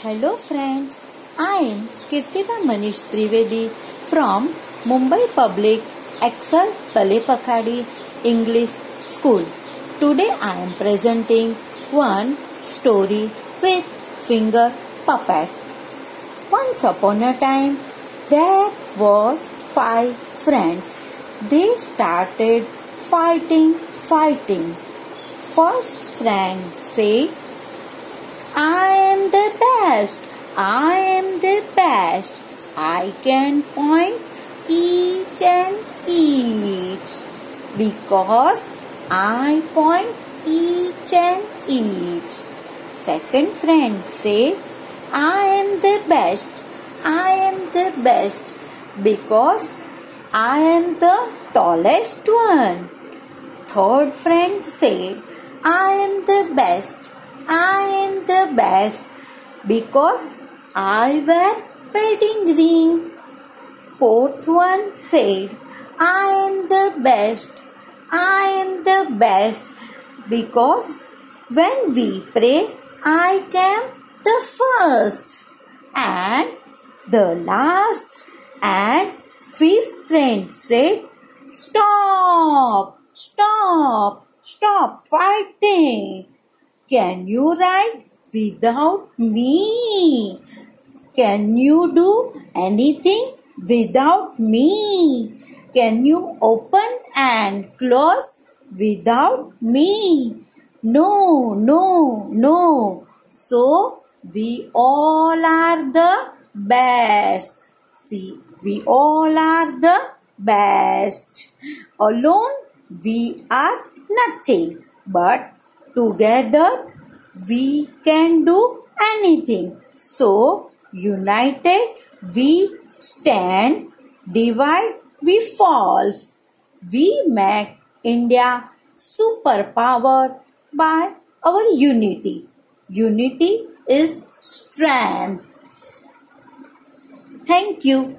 Hello friends, I am Kirtida Manish Trivedi from Mumbai Public Excel Talepakhadi English School. Today I am presenting one story with finger puppet. Once upon a time, there was 5 friends. They started fighting. First friend said, I am the best. I am the best. I can point each and each because I point each and each. Second friend said, I am the best. I am the best because I am the tallest one. Third friend said, I am the best. I am the best because I wear wedding ring. Fourth one said, I am the best. I am the best because when we pray, I am the first. And the last and fifth friend said, Stop fighting. Can you write without me? Can you do anything without me? Can you open and close without me? No. So, we all are the best. See, we all are the best. Alone, we are nothing. But together, we can do anything. So, united, we stand. Divide, we falls. We make India superpower by our unity. Unity is strength. Thank you.